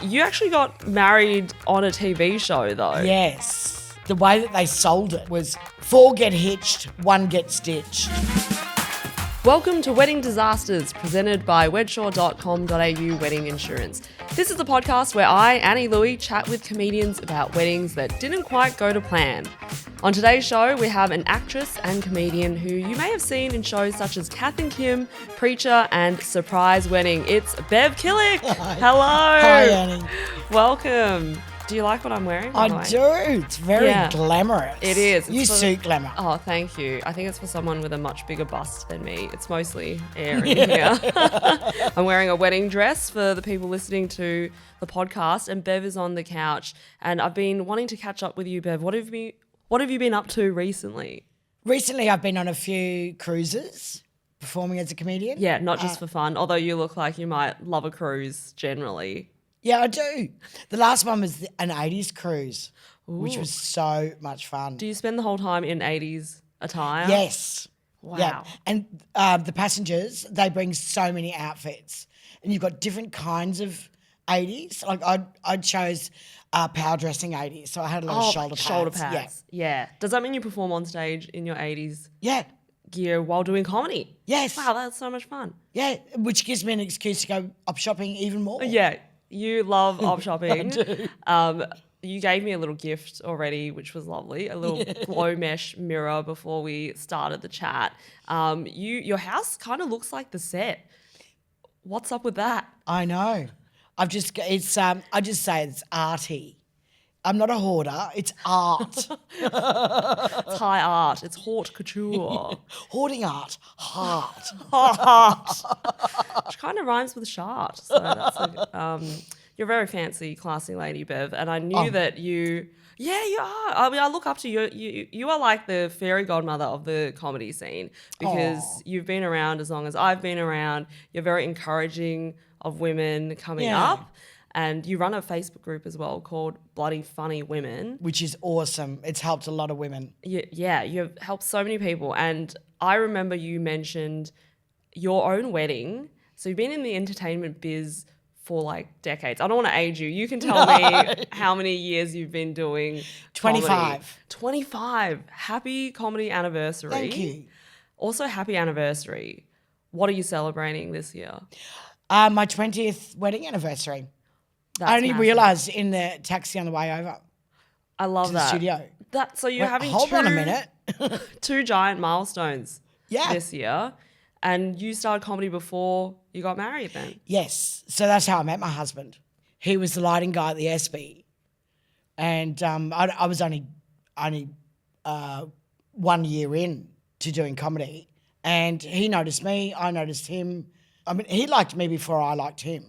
You actually got married on a TV show, though. Yes. The way that they sold it was 4 get hitched, 1 get stitched. Welcome to Wedding Disasters, presented by wedsure.com.au Wedding Insurance. This is a podcast where I, Annie Louey, chat with comedians about weddings that didn't quite go to plan. On today's show, we have an actress and comedian who you may have seen in shows such as Kath and Kim, Preacher, and Surprise Wedding. It's Bev Killick. Hi. Hello. Hi, Annie. Welcome. Do you like what I'm wearing? I do. It's very glamorous. It is. You suit glamour. Oh, thank you. I think it's for someone with a much bigger bust than me. It's mostly air in here. I'm wearing a wedding dress for the people listening to the podcast, and Bev is on the couch. And I've been wanting to catch up with you, Bev. What have you been up to recently? Recently, I've been on a few cruises performing as a comedian. Yeah, not just for fun, although you look like you might love a cruise generally. Yeah, I do. The last one was an 80s cruise, which was so much fun. Do you spend the whole time in 80s attire? Yes. Wow. Yeah. And the passengers, they bring so many outfits. And you've got different kinds of 80s. Like I chose power dressing 80s, so I had a lot of shoulder pads. Yeah. Does that mean you perform on stage in your 80s Yeah. gear while doing comedy? Yes. Wow, that's so much fun. Yeah, which gives me an excuse to go op shopping even more. Yeah, you love op shopping. I do. You gave me a little gift already, which was lovely, a little glow mesh mirror before we started the chat. Your house kind of looks like the set. What's up with that? I know. I just say it's arty. I'm not a hoarder. It's art. It's high art. It's haute couture. Hoarding art. Heart. Which kind of rhymes with shart. So that's you're a very fancy, classy lady, Bev. And I knew that you... Yeah, you are. I mean, I look up to you. You are like the fairy godmother of the comedy scene because you've been around as long as I've been around. You're very encouraging of women coming up. And you run a Facebook group as well called Bloody Funny Women. Which is awesome. It's helped a lot of women. Yeah, you've helped so many people. And I remember you mentioned your own wedding. So you've been in the entertainment biz for like decades. I don't want to age you. You can tell me how many years you've been doing 25. comedy. 25. Happy comedy anniversary. Thank you. Also, happy anniversary. What are you celebrating this year? My 20th wedding anniversary. That's I only massive. realised in the taxi on the way over I love to that. the studio. So you're having Hold on a minute. 2 giant milestones Yeah. this year. And you started comedy before you got married then? Yes. So that's how I met my husband. He was the lighting guy at the SB. And I was only 1 year in to doing comedy. And he noticed me. I noticed him. I mean, he liked me before I liked him.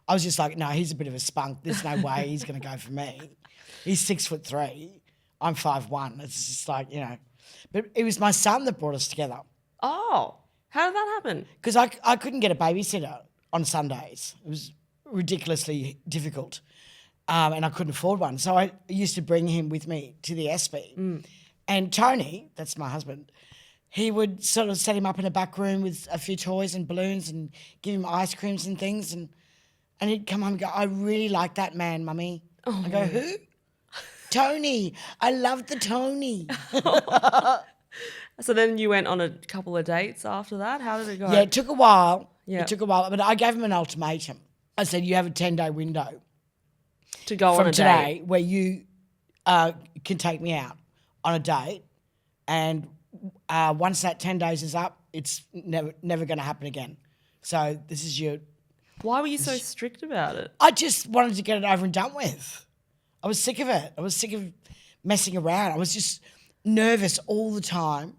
I was just like, no, he's a bit of a spunk. There's no way he's going to go for me. He's 6'3". I'm 5'1". It's just like, you know. But it was my son that brought us together. Oh, how did that happen? Because I couldn't get a babysitter on Sundays. It was ridiculously difficult. And I couldn't afford one. So I used to bring him with me to the SB. And Tony, that's my husband, he would sort of set him up in a back room with a few toys and balloons and give him ice creams and things. And he'd come home and go, I really like that man, Mummy. Oh. I go, who? Tony. I love the Tony. So then you went on a couple of dates after that? How did it go? Yeah, it took a while. Yeah. It took a while. But I gave him an ultimatum. I said, you have a 10-day window To go on from a today date. where you can take me out on a date. And once that 10 days is up, it's never going to happen again. So this is your... Why were you so strict about it? I just wanted to get it over and done with. I was sick of it. I was sick of messing around. I was just nervous all the time.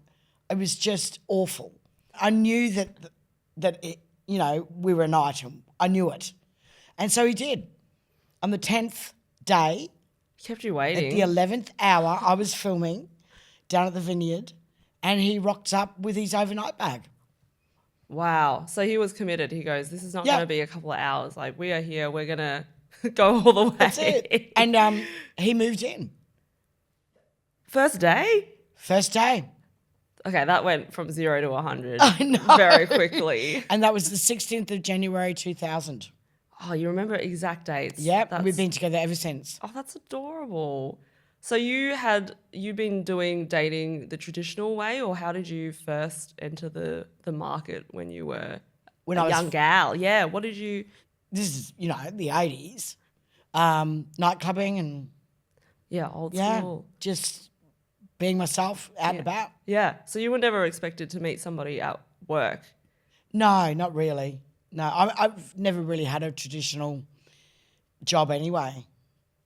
It was just awful. I knew that it, you know, we were an item. I knew it. And so he did. On the 10th day, He kept you waiting. at the 11th hour, I was filming down at the vineyard and he rocked up with his overnight bag. Wow. So he was committed. He goes, this is not Yeah. going to be a couple of hours. Like, we are here. We're going to go all the way. That's it. And he moved in. First day? First day. Okay, that went from 0 to 100 I know. very quickly. And that was the 16th of January 2000. Oh, you remember exact dates? Yep, we've been together ever since. Oh, that's adorable. So you've been dating the traditional way, or how did you first enter the market when you were a young gal? Yeah, what did you... This is, the 80s. Night clubbing and... Yeah, old school. Just being myself out and about. Yeah, so you were never expected to meet somebody at work? No, not really. No, I've never really had a traditional job anyway.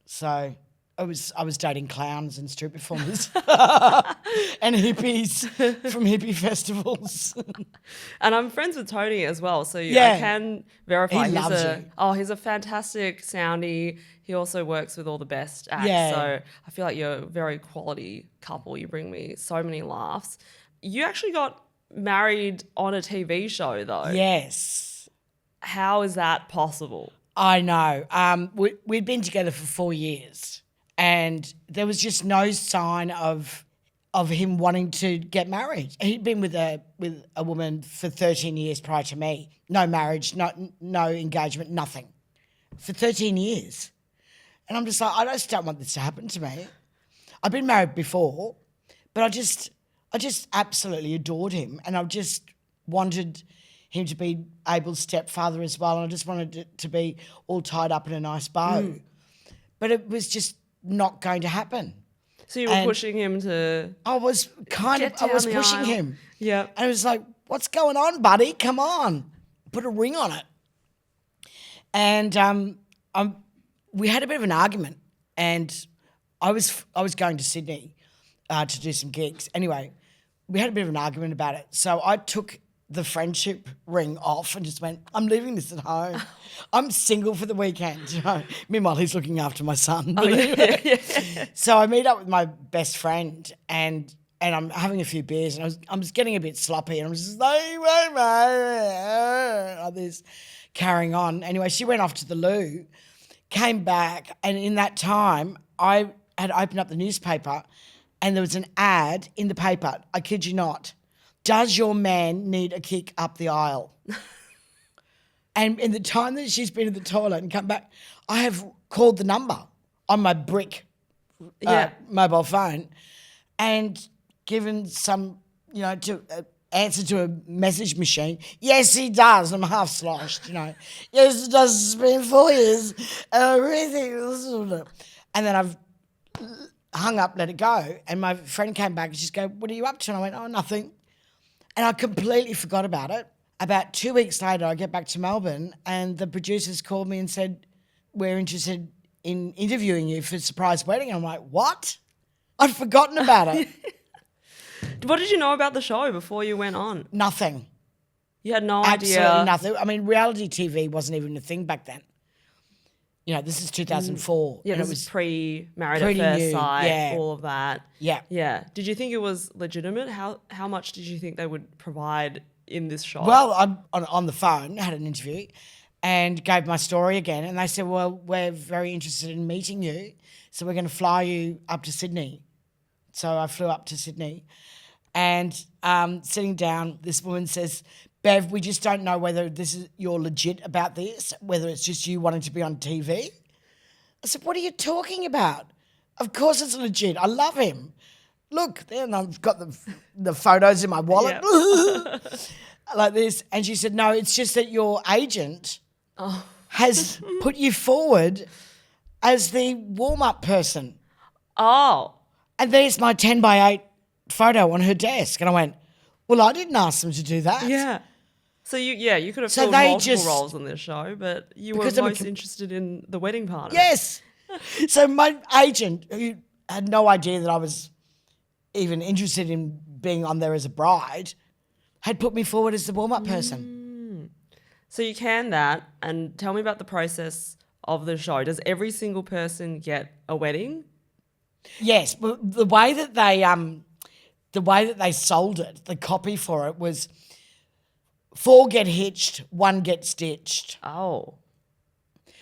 So I was dating clowns and street performers and hippies from hippie festivals. And I'm friends with Tony as well, so I can verify He loves you. He's a fantastic soundie. He also works with all the best acts. Yeah. So I feel like you're a very quality couple. You bring me so many laughs. You actually got married on a TV show though. Yes. How is that possible? I know. We'd been together for 4 years and there was just no sign of him wanting to get married. He'd been with a woman for 13 years prior to me. No marriage, no engagement, nothing. For 13 years. And I'm just like, I just don't want this to happen to me. I've been married before, but I just absolutely adored him and I just wanted him to be Abel's stepfather as well, and I just wanted it to be all tied up in a nice bow. But it was just not going to happen. So you were pushing him to... I was pushing him. Yeah. And it was like, what's going on, buddy? Come on. Put a ring on it. And we had a bit of an argument and I was going to Sydney to do some gigs. Anyway, we had a bit of an argument about it. So I took the friendship ring off and just went, I'm leaving this at home. I'm single for the weekend. Meanwhile, he's looking after my son. So I meet up with my best friend and I'm having a few beers and I'm just getting a bit sloppy and I'm just like this, carrying on. Anyway, she went off to the loo, came back, and in that time, I had opened up the newspaper and there was an ad in the paper, I kid you not, does your man need a kick up the aisle? And in the time that she's been in the toilet and come back, I have called the number on my brick mobile phone and given some, to answer to a message machine. Yes, he does. I'm half sloshed, Yes, he does. It's been 4 years. And I really think... And then I've hung up, let it go. And my friend came back and she's go, what are you up to? And I went, oh, nothing. And I completely forgot about it. About 2 weeks later, I get back to Melbourne and the producers called me and said, we're interested in interviewing you for a surprise wedding. I'm like, what? I'd forgotten about it. What did you know about the show before you went on? Nothing. You had no Absolutely idea? Nothing. I mean, reality TV wasn't even a thing back then. This is 2004. Yeah, and it was pre-Married at First Sight, all of that. Yeah. Yeah. Did you think it was legitimate? How much did you think they would provide in this show? Well, I on the phone had an interview and gave my story again and they said, well, we're very interested in meeting you, so we're going to fly you up to Sydney. So I flew up to Sydney and sitting down, this woman says, Bev, we just don't know whether you're legit about this, whether it's just you wanting to be on TV. I said, what are you talking about? Of course it's legit. I love him. Look, then I've got the photos in my wallet like this. And she said, no, it's just that your agent has put you forward as the warm-up person. Oh. And there's my 10 by 8 photo on her desk. And I went, well, I didn't ask them to do that. Yeah. So you could have filled multiple roles on this show, but you were most interested in the wedding part of it. Yes. So my agent, who had no idea that I was even interested in being on there as a bride, had put me forward as the warm-up person. So you can that, and tell me about the process of the show. Does every single person get a wedding? Yes, but the way that they sold it, the copy for it was 4 get hitched, 1 gets ditched. Oh.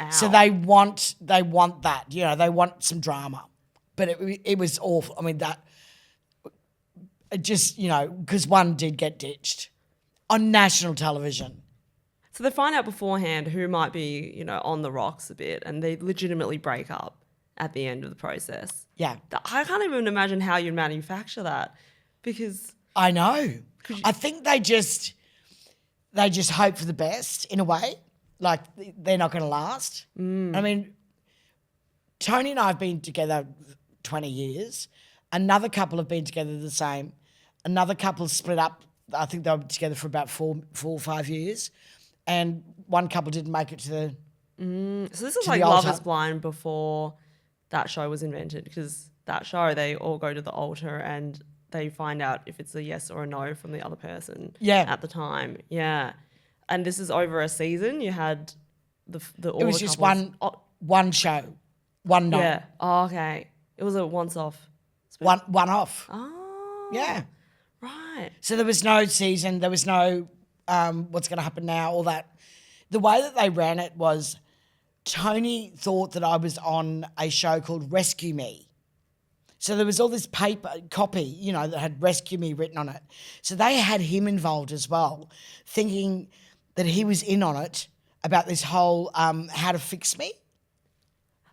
Ow. So they want that, they want some drama. But it was awful. I mean, that it just, because 1 did get ditched on national television. So they find out beforehand who might be, you know, on the rocks a bit, and they legitimately break up at the end of the process. Yeah. I can't even imagine how you manufacture that, because I know. I think they just hope for the best in a way. Like they're not going to last. I mean, Tony and I have been together 20 years. Another couple have been together the same. Another couple split up. I think they were together for about four or 5 years. And one couple didn't make it to the... So this is like Love is Blind before that show was invented, because that show, they all go to the altar and they find out if it's a yes or a no from the other person at the time. Yeah. And this is over a season. You had the all It was the just couples. one show, one night. Yeah. Oh, okay. It was a once-off. One off. Oh. Yeah. Right. So there was no season. There was no what's going to happen now, all that. The way that they ran it was Tony thought that I was on a show called Rescue Me. So there was all this copy, you know, that had Rescue Me written on it. So they had him involved as well, thinking that he was in on it about this whole How to Fix Me.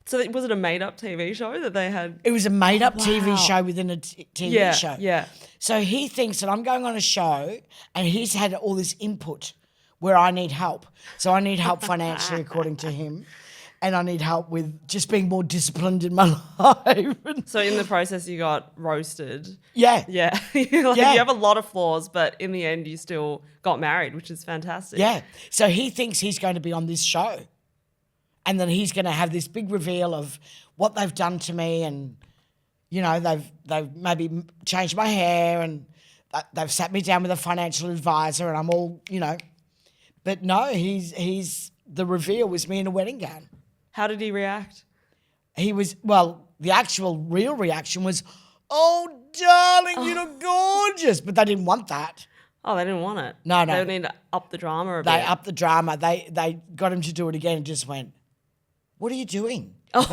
So was it a made-up TV show that they had? It was a made-up TV show within a TV show. Yeah. So he thinks that I'm going on a show and he's had all this input where I need help. So I need help financially, according to him. And I need help with just being more disciplined in my life. So in the process, you got roasted. Yeah. Yeah. You have a lot of flaws, but in the end, you still got married, which is fantastic. Yeah. So he thinks he's going to be on this show. And then he's going to have this big reveal of what they've done to me, and, you know, they've maybe changed my hair, and they've sat me down with a financial advisor, and I'm all, you know. But no, the reveal was me in a wedding gown. How did he react? He was, well, the actual real reaction was, "Oh, darling, you look gorgeous." But they didn't want that. Oh, they didn't want it. No. They need to up the drama a bit. They upped the drama. They got him to do it again and just went, "What are you doing?" But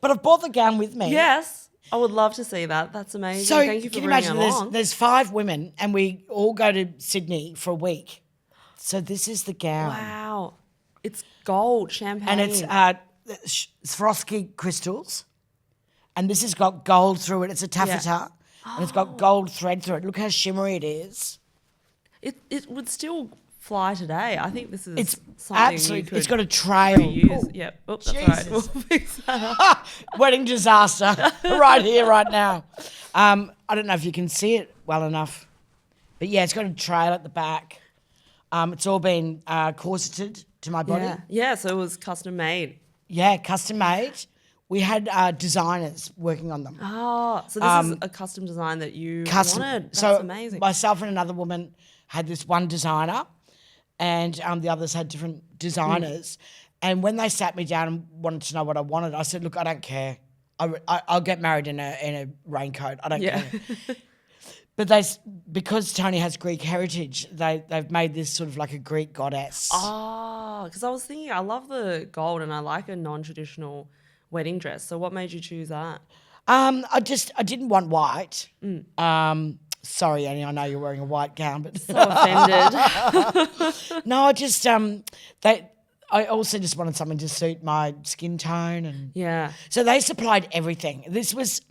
I've brought the gown with me. Yes. I would love to see that. That's amazing. So Thank you for can you bringing imagine it along. there's 5 women and we all go to Sydney for a week. So this is the gown. Wow. It's gold, champagne. And it's Swarovski crystals. And this has got gold through it. It's a taffeta. And it's got gold thread through it. Look how shimmery it is. It would still fly today. I think this is It's something absolutely, you could it's got a trail. use. Yep. Oops, that's all right. Jesus. We'll fix that up. Wedding disaster right here, right now. I don't know if you can see it well enough. But yeah, it's got a trail at the back. It's all been corseted to my body. Yeah, so it was custom made. Yeah, custom made. We had designers working on them. Oh, so this is a custom design that you wanted. That's so amazing. Myself and another woman had this one designer, and the others had different designers. And when they sat me down and wanted to know what I wanted, I said, "Look, I don't care. I'll get married in a raincoat. I don't care." But because Tony has Greek heritage, they've made this sort of like a Greek goddess. Oh, because I was thinking, I love the gold and I like a non-traditional wedding dress. So what made you choose that? I didn't want white. Sorry, Annie, I know you're wearing a white gown, but So offended. no, I also just wanted something to suit my skin tone, and Yeah. so they supplied everything. This was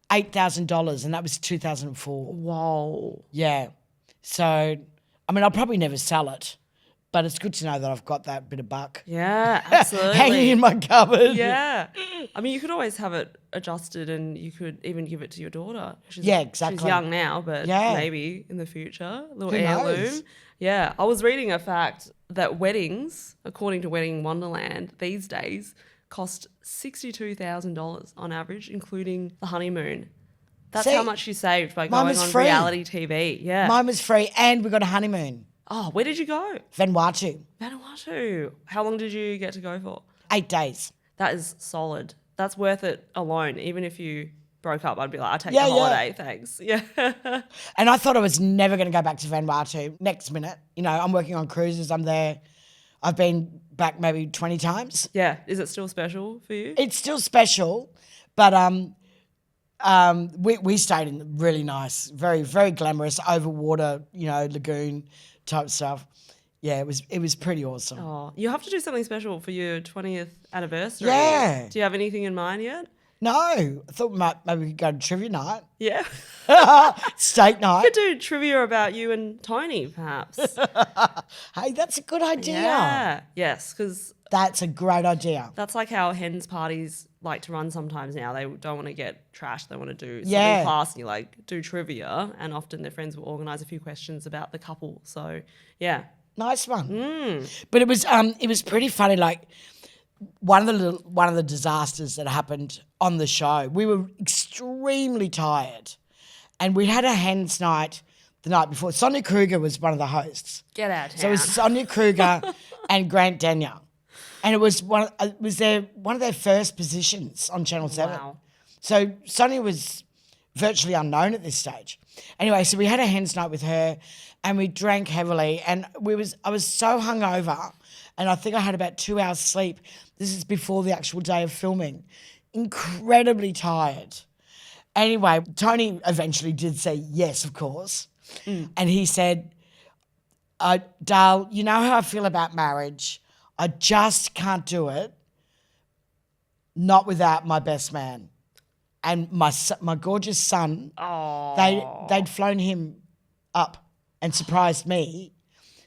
$8,000, and that was 2004. Whoa. Yeah, so I mean, I'll probably never sell it, but it's good to know that I've got that bit of buck Yeah, absolutely. hanging in my cupboard. Yeah. I mean, you could always have it adjusted and you could even give it to your daughter. Yeah, exactly. She's young now, but Yeah. maybe in the future, a little Who heirloom. knows? Yeah. I was reading a fact that weddings, according to Wedding Wonderland, these days cost $62,000 on average, including the honeymoon. That's See, how much you saved by mine going was on free. reality TV. Yeah. Mine was free, and we got a honeymoon. Oh, where did you go? Vanuatu, Vanuatu. How long did you get to go for? 8 days. That is solid. That's worth it alone. Even if you broke up, I'd be like, I'll take Yeah, the yeah. holiday, thanks. Yeah. And I thought I was never going to go back to Vanuatu. Next minute, you know, I'm working on cruises. I'm there. I've been back maybe 20 times. Yeah. Is it still special for you? It's still special, but we stayed in really nice, very, very glamorous, over water, you know, lagoon type stuff. Yeah, it was pretty awesome. Oh, you have to do something special for your 20th anniversary. Yeah. Do you have anything in mind yet? No, I thought maybe we could go to trivia night, Yeah. steak We night. could do trivia about you and Tony, perhaps. Hey, that's a good idea. Yeah. Yes, because That's a great idea. that's like how hens parties like to run sometimes now. They don't want to get trashed. They want to do something Yeah. classy, like do trivia. And often their friends will organise a few questions about the couple. So, yeah. Nice one. But it was pretty funny. Like one of the disasters that happened on the show. We were extremely tired, and we had a hens night the night before. Sonia Kruger was one of the hosts. Get out of town. So it was Sonia Kruger and Grant Denyer, and it was one of their first positions on Channel 7. Wow. So Sonia was virtually unknown at this stage. Anyway, so we had a hens night with her, and we drank heavily, and I was so hungover, and I think I had about 2 hours sleep. This is before the actual day of filming. Incredibly tired. Anyway, Tony eventually did say yes, of course, and he said, Dale, you know how I feel about marriage. I just can't do it, not without my best man. And my gorgeous son, they'd flown him up and surprised me.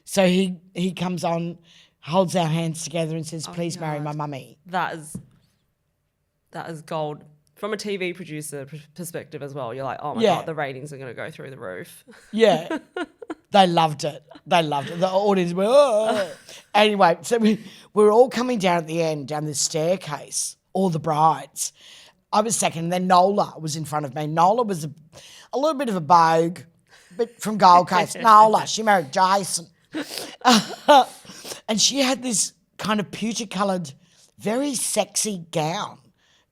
So he comes on, holds our hands together and says, please marry my mummy. That is gold. From a TV producer perspective as well, you're like, oh my God, the ratings are going to go through the roof. Yeah. They loved it. The audience were, oh. Anyway, so we were all coming down at the end, down this staircase, all the brides. I was second, and then Nola was in front of me. Nola was a little bit of a bogue, but from Gold Coast. Nola, she married Jason. And she had this kind of pewter-coloured, very sexy gown.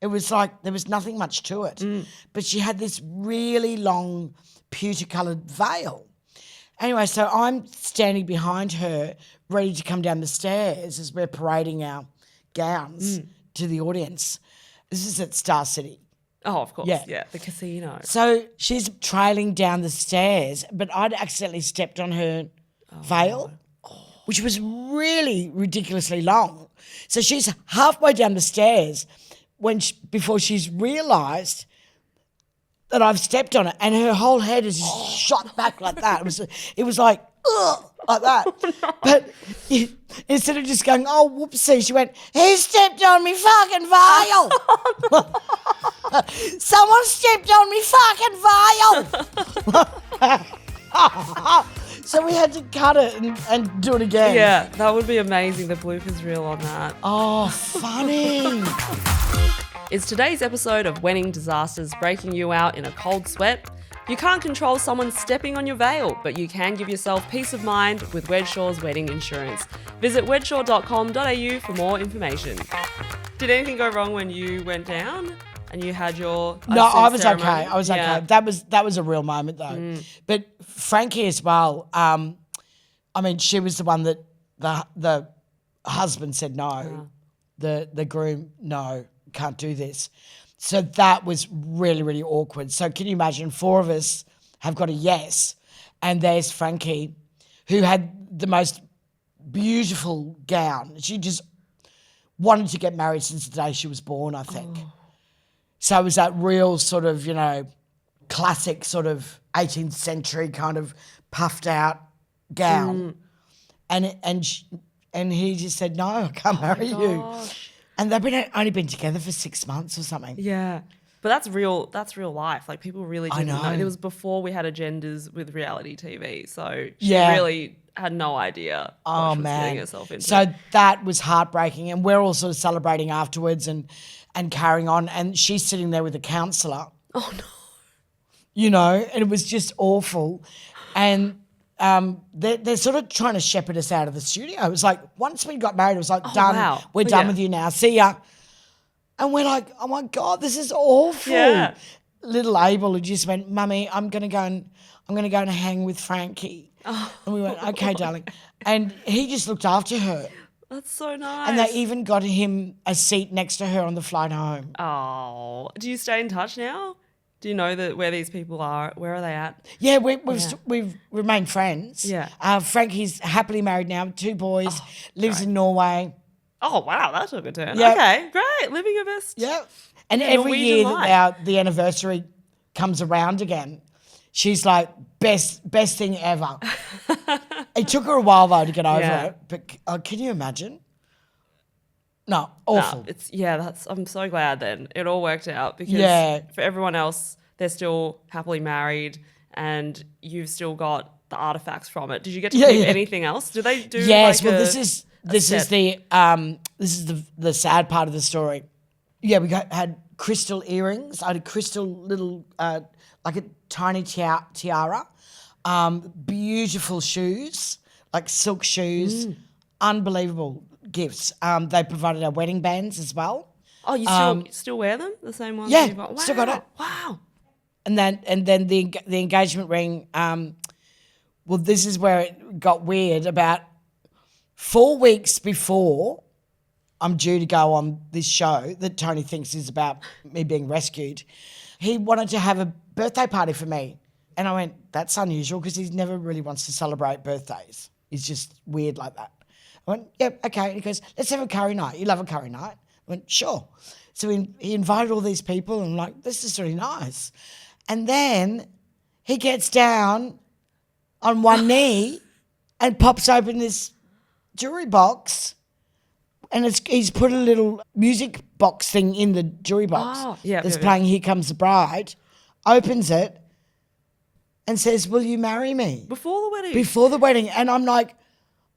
It was like there was nothing much to it. But she had this really long pewter-coloured veil. Anyway, so I'm standing behind her, ready to come down the stairs as we're parading our gowns to the audience. This is at Star City. Oh, of course. Yeah. Yeah, the casino. So she's trailing down the stairs, but I'd accidentally stepped on her veil, which was really ridiculously long. So she's halfway down the stairs before she's realised that I've stepped on it, and her whole head is just shot back like that. It was like, ugh, like that. No. But instead of just going, oh, whoopsie, she went, he stepped on me fucking veil. Someone stepped on me fucking veil. So we had to cut it and do it again. Yeah, that would be amazing, the bloopers reel on that. Oh, funny. Is today's episode of Wedding Disasters breaking you out in a cold sweat? You can't control someone stepping on your veil, but you can give yourself peace of mind with Wedsure Wedding Insurance. Visit wedsure.com.au for more information. Did anything go wrong when you went down and you had your No, I was ceremony? okay. I was okay. That was a real moment though. But Frankie as well. I mean, she was the one that the husband said no. The groom, no, can't do this. So that was really, really awkward. So can you imagine 4 of us have got a yes, and there's Frankie, who had the most beautiful gown. She just wanted to get married since the day she was born, I think. So it was that real sort of, classic sort of 18th century kind of puffed out gown. And he just said, no, I can't marry you. And they've only been together for 6 months or something. Yeah. But that's real life. Like, people really didn't know. It was before we had agendas with reality TV. So she really had no idea what she was getting herself into. So that was heartbreaking. And we're all sort of celebrating afterwards and carrying on. And she's sitting there with a counsellor. Oh, no. And it was just awful. And they're sort of trying to shepherd us out of the studio. It was like, once we got married, it was like, done. Wow. We're done with you now. See ya. And we're like, oh my God, this is awful. Yeah. Little Abel who just went, Mummy, I'm gonna go and hang with Frankie. Oh. And we went, okay, darling. And he just looked after her. That's so nice. And they even got him a seat next to her on the flight home. Oh. Do you stay in touch now? Do you know where these people are? Where are they at? Yeah, we've remained friends. Yeah. Frankie's happily married now, 2 boys, lives in Norway. Oh, wow, that took a turn. Yep. Okay, great. Living your best. Yeah. And Yeah, every Norwegian year life. that the anniversary comes around again, she's like, best thing ever. It took her a while, though, to get over Yeah. it. But can you imagine? No, awful. I'm so glad then it all worked out because Yeah. for everyone else, they're still happily married and you've still got the artifacts from it. Did you get to keep anything else? Do they do Yes, like well, a this is set? the sad part of the story. Yeah, we had crystal earrings. I had a crystal little like a tiny tiara. Beautiful shoes, like silk shoes. Unbelievable gifts. They provided our wedding bands as well. Oh, you still wear them? The same ones? Yeah, you've got? Wow. still got it. Wow. And then the engagement ring. Well, this is where it got weird. About 4 weeks before I'm due to go on this show that Tony thinks is about me being rescued, he wanted to have a birthday party for me. And I went, that's unusual because he never really wants to celebrate birthdays. He's just weird like that. I went, yep, okay. And he goes, let's have a curry night. You love a curry night? I went, sure. So he invited all these people and I'm like, this is really nice. And then he gets down on one knee and pops open this jewelry box and he's put a little music box thing in the jewelry box that's playing Here Comes the Bride, opens it and says, will you marry me? Before the wedding? Before the wedding. And I'm like,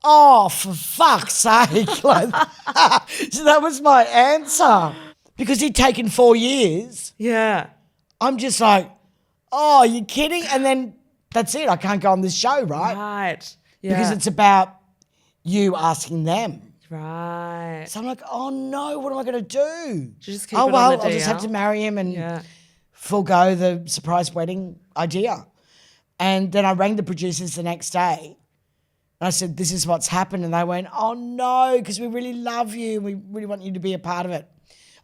oh, for fuck's sake. Like, so that was my answer. Because he'd taken 4 years. Yeah. I'm just like, oh, you kidding? And then that's it. I can't go on this show, right? Right. Yeah. Because it's about you asking them. Right. So I'm like, oh no, what am I going to do? Just keep oh, it well, on the I'll just have DL. to marry him and Yeah. forego the surprise wedding idea. And then I rang the producers the next day and I said, this is what's happened. And they went, oh no, because we really love you. We really want you to be a part of it.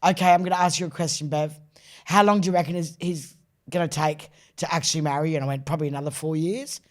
Okay, I'm going to ask you a question, Bev. How long do you reckon he's going to take to actually marry you? And I went, probably another 4 years.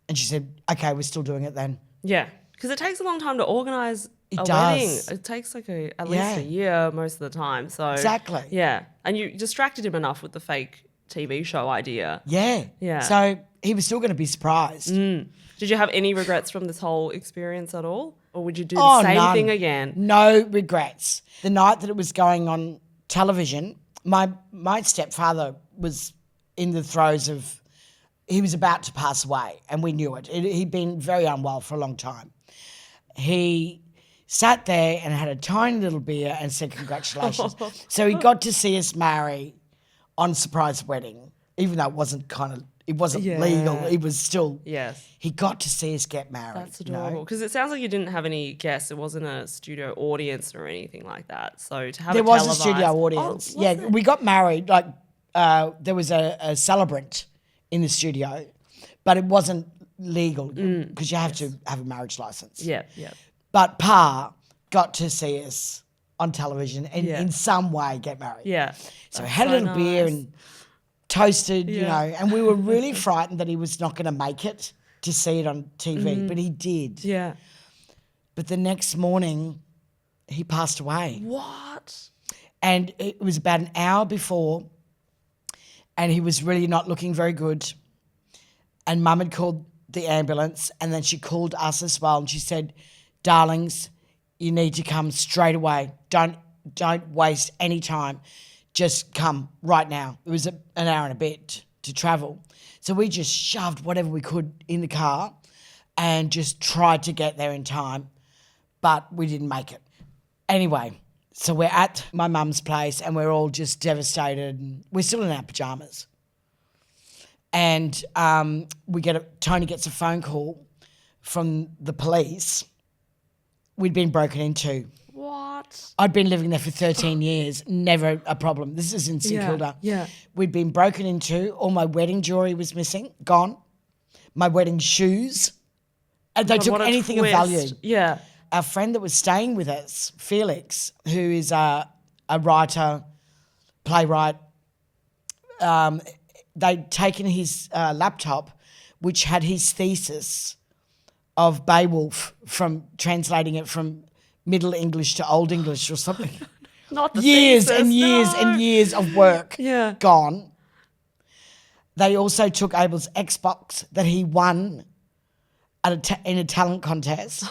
And she said, okay, we're still doing it then. Yeah. Because it takes a long time to organise a does. wedding. It takes like at least Yeah. a year most of the time. So Exactly. Yeah. And you distracted him enough with the fake TV show idea. Yeah. Yeah. So he was still going to be surprised. Did you have any regrets from this whole experience at all? Or would you do the Oh, same none. thing again? No regrets. The night that it was going on television, my stepfather was in the throes of, he was about to pass away and we knew it. He'd been very unwell for a long time. He sat there and had a tiny little beer and said congratulations. So he got to see us marry on surprise wedding, even though it wasn't legal. It was still, Yes. he got to see us get married. That's you know? adorable. Because it sounds like you didn't have any guests. It wasn't a studio audience or anything like that. So to have There a was a televised- studio Oh, audience. was Yeah, it? we got married. Like there was a celebrant in the studio, but it wasn't legal because you have to have a marriage license. Yeah, yeah. But Pa got to see us on television and Yeah. in some way get married. Yeah. So we That's had a so little beer nice. and toasted, you Yeah. know, and we were really frightened that he was not going to make it to see it on TV, but he did. Yeah. But the next morning, he passed away. What? And it was about an hour before, and he was really not looking very good. And Mum had called the ambulance, and then she called us as well, and she said, darlings, you need to come straight away. Don't waste any time. Just come right now. It was an hour and a bit to travel. So we just shoved whatever we could in the car and just tried to get there in time, but we didn't make it. Anyway, so we're at my mum's place and we're all just devastated. And we're still in our pajamas. And Tony gets a phone call from the police. We'd been broken into. What? I'd been living there for 13 years, never a problem. This is in St Kilda. Yeah. We'd been broken into. All my wedding jewellery was missing, gone. My wedding shoes. And they God, took what a anything of twist. value. Yeah. Our friend that was staying with us, Felix, who is a writer, playwright, they'd taken his laptop, which had his thesis of Beowulf from translating it from Middle English to Old English or something. Not the Years thesis, and years no. and years of work gone. They also took Abel's Xbox that he won in a talent contest,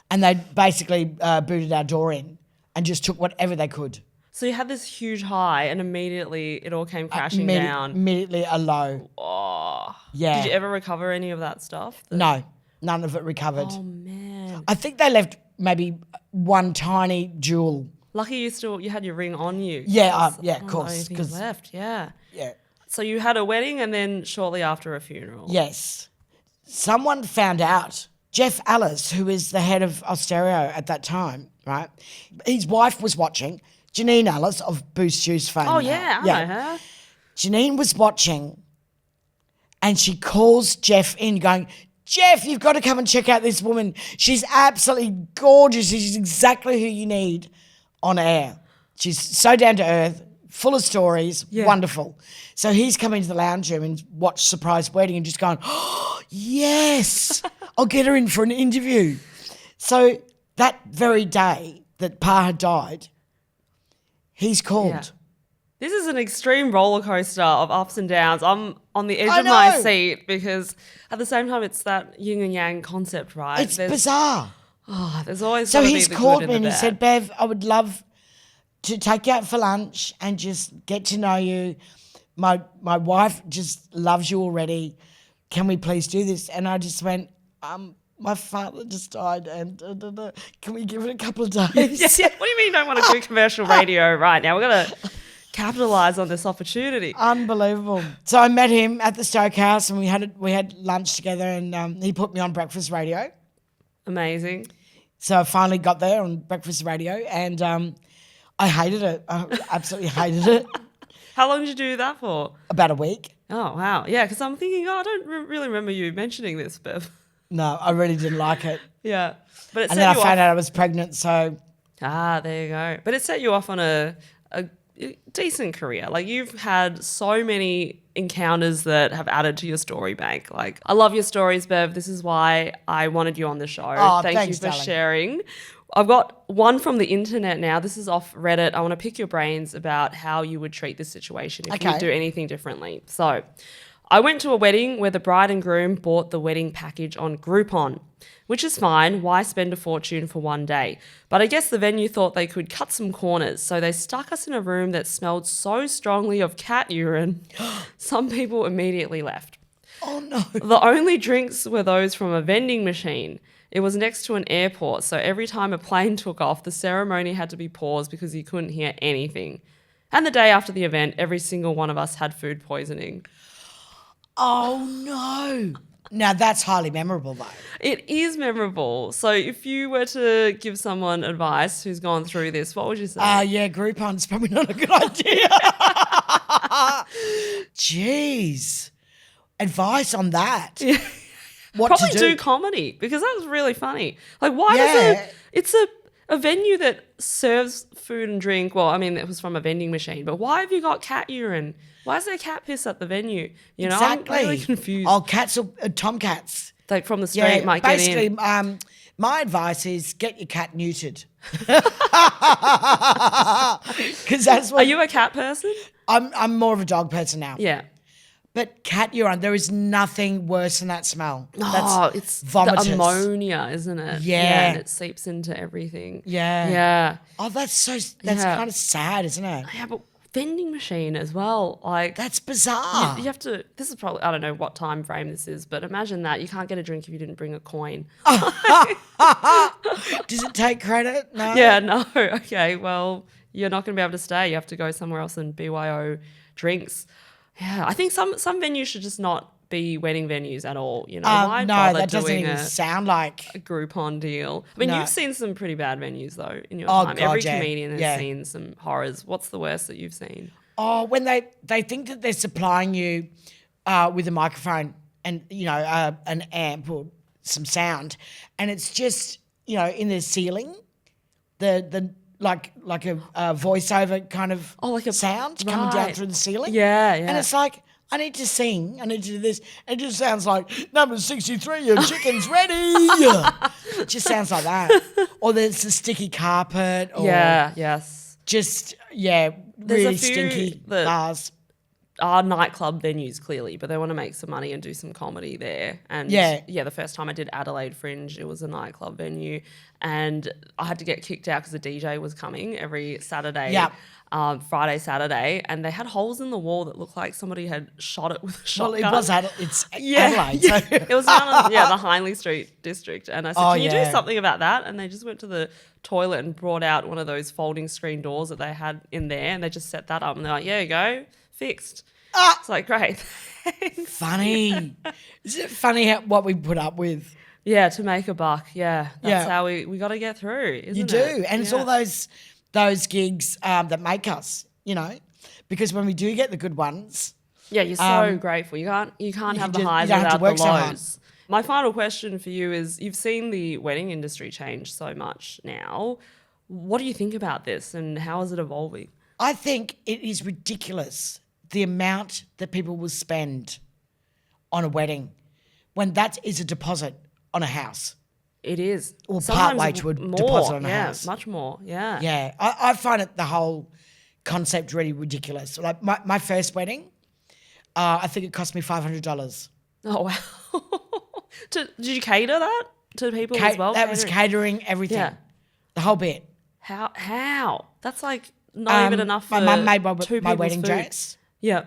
and they basically booted our door in and just took whatever they could. So you had this huge high, and immediately it all came crashing down. Immediately a low. Oh, Yeah. Did you ever recover any of that stuff? No, none of it recovered. Oh man. I think they left maybe one tiny jewel. Lucky you had your ring on you. Yeah, That's of the course. only thing 'Cause left. Yeah. yeah. So you had a wedding, and then shortly after a funeral. Yes. Someone found out. Jeff Ellis, who was the head of Austereo at that time, right? His wife was watching. Janine Ellis of Boost Juice fame. Oh yeah, I know her. Janine was watching, and she calls Jeff in going, Jeff, you've got to come and check out this woman. She's absolutely gorgeous. She's exactly who you need on air. She's so down to earth, full of stories, wonderful. So he's come into the lounge room and watched Surprise Wedding and just going, oh, yes, I'll get her in for an interview. So that very day that Pa had died, he's called. Yeah. This is an extreme roller coaster of ups and downs. I'm on the edge I of my know. seat because at the same time it's that yin and yang concept, right? It's bizarre. Oh, there's always So gotta be he's the called good me and and the he bad. said, Bev, I would love to take you out for lunch and just get to know you. My wife just loves you already. Can we please do this? And I just went, my father just died and can we give it a couple of days? Yeah. What do you mean you don't want to do commercial radio right now? We're going to capitalise on this opportunity. Unbelievable. So I met him at the Stoke House and we had lunch together and he put me on breakfast radio. Amazing. So I finally got there on breakfast radio and I hated it. I absolutely hated it. How long did you do that for? About a week. Oh, wow. Yeah, because I'm thinking, I don't really remember you mentioning this, Bev. No, I really didn't like it. Yeah. But it And set then I you found off. out I was pregnant, so There you go. But it set you off on a decent career. Like, you've had so many encounters that have added to your story bank. Like, I love your stories, Bev. This is why I wanted you on the show. Oh, Thank thanks, you for darling. sharing. I've got one from the internet now. This is off Reddit. I want to pick your brains about how you would treat this situation if you Okay. would do anything differently. So, I went to a wedding where the bride and groom bought the wedding package on Groupon, which is fine. Why spend a fortune for one day? But I guess the venue thought they could cut some corners, so they stuck us in a room that smelled so strongly of cat urine, some people immediately left. oh no. The only drinks were those from a vending machine. It was next to an airport, so every time a plane took off, the ceremony had to be paused because you couldn't hear anything. And the day after the event, every single one of us had food poisoning. Oh no. Now that's highly memorable though. It is memorable. So if you were to give someone advice who's gone through this, what would you say? Yeah, Groupon's probably not a good idea. Jeez. Advice on that. What Probably to do comedy because that was really funny. Like, why does Yeah. it's a venue that serves food and drink. Well, I mean, it was from a vending machine, but why have you got cat urine? Why is there cat piss at the venue? You know, Exactly. I'm really confused. Oh, cats or tomcats. Like from the street might get basically, in. my advice is get your cat neutered. Because that's Are what you a cat person? I'm more of a dog person now. Yeah. But cat urine, there is nothing worse than that smell. Oh, it's vomitous. the ammonia, isn't it? Yeah. And it seeps into everything. Yeah. Yeah. Oh, that's Yeah. kind of sad, isn't it? Yeah, but vending machine as well. Like, That's bizarre. you have to, this is probably, I don't know what time frame this is, but imagine that. You can't get a drink if you didn't bring a coin. Does it take credit? No. Yeah, no. Okay, well, you're not going to be able to stay. You have to go somewhere else and BYO drinks. Yeah, I think some venues should just not be wedding venues at all. You know, why No, bother that doesn't doing even a sound like. Groupon deal? I mean, No. you've seen some pretty bad venues though in your Oh, time. God, Every yeah. comedian has Yeah. seen some horrors. What's the worst that you've seen? Oh, when they think that they're supplying you with a microphone and an amp or some sound, and it's just in the ceiling, the like a voiceover kind of like a sound coming down right. through the ceiling. Yeah. And it's like, I need to sing. I need to do this. And it just sounds like, number 63, your chicken's ready. It just sounds like that. Or there's a sticky carpet. Or yes. Just, There's really a few stinky that bars. are nightclub venues, clearly, but they want to make some money and do some comedy there. And the first time I did Adelaide Fringe, it was a nightclub venue, and I had to get kicked out because the DJ was coming every Saturday. Yep. Friday, Saturday, and they had holes in the wall that looked like somebody had shot it with a shotgun. Well, it's Adelaide. So. It was down on, the Hindley Street district. And I said, can you do something about that? And they just went to the toilet and brought out one of those folding screen doors that they had in there, and they just set that up. And they're like, yeah, you go, fixed. It's like, great, thanks. Funny. Isn't it funny what we put up with? Yeah, to make a buck. Yeah, that's how we got to get through, isn't it? You do. And it's all those gigs that make us, because when we do get the good ones. Yeah, you're so grateful. You can't have the highs without the lows. My final question for you is, you've seen the wedding industry change so much now. What do you think about this, and how is it evolving? I think it is ridiculous, the amount that people will spend on a wedding when that is a deposit on a house. It is. Or partway to a deposit on a house. Yeah, much more, yeah. Yeah, I find it, the whole concept, really ridiculous. Like my first wedding, I think it cost me $500. Oh, wow. Did you cater that to people as well? That was catering, everything. Yeah. The whole bit. How? That's like not even enough for my mum made two my people's wedding food. dress. Yeah.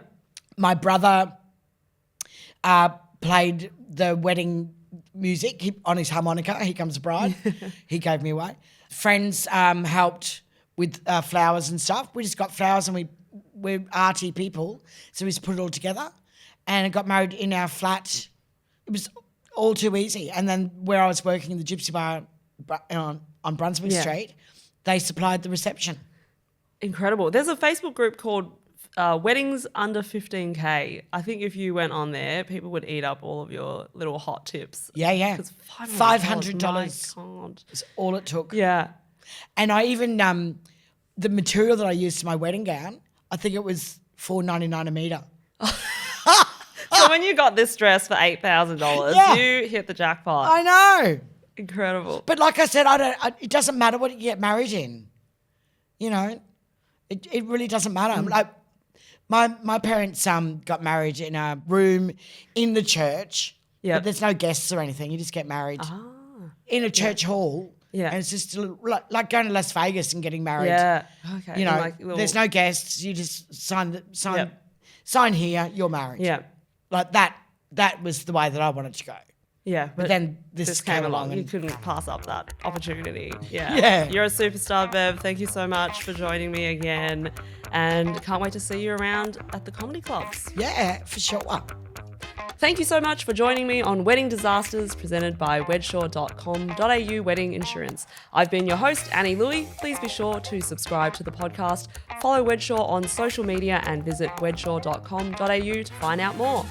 My brother played the wedding music on his harmonica. Here Comes the Bride. He gave me away. Friends helped with flowers and stuff. We just got flowers, and we're arty people, so we just put it all together. And I got married in our flat. It was all too easy. And then where I was working in the Gypsy Bar on Brunswick Street, they supplied the reception. Incredible. There's a Facebook group called Weddings Under 15K. I think if you went on there, people would eat up all of your little hot tips. Yeah. Because $500 is all it took. Yeah. And I even, the material that I used for my wedding gown, I think it was $4.99 a metre. So when you got this dress for $8,000, you hit the jackpot. I know. Incredible. But like I said, it doesn't matter what you get married in. It really doesn't matter. Like my parents got married in a room in the church. Yeah. But there's no guests or anything. You just get married in a church hall. Yeah. And it's just like going to Las Vegas and getting married. Yeah. Okay. There's no guests. You just sign here, you're married. Yeah. Like that was the way that I wanted to go. Yeah. But then this came along. You couldn't pass up that opportunity. Yeah. Yeah. You're a superstar, Bev. Thank you so much for joining me again. And can't wait to see you around at the comedy clubs. Yeah, for sure. Thank you so much for joining me on Wedding Disasters, presented by wedsure.com.au Wedding Insurance. I've been your host, Annie Louey. Please be sure to subscribe to the podcast, follow Wedsure on social media, and visit wedsure.com.au to find out more.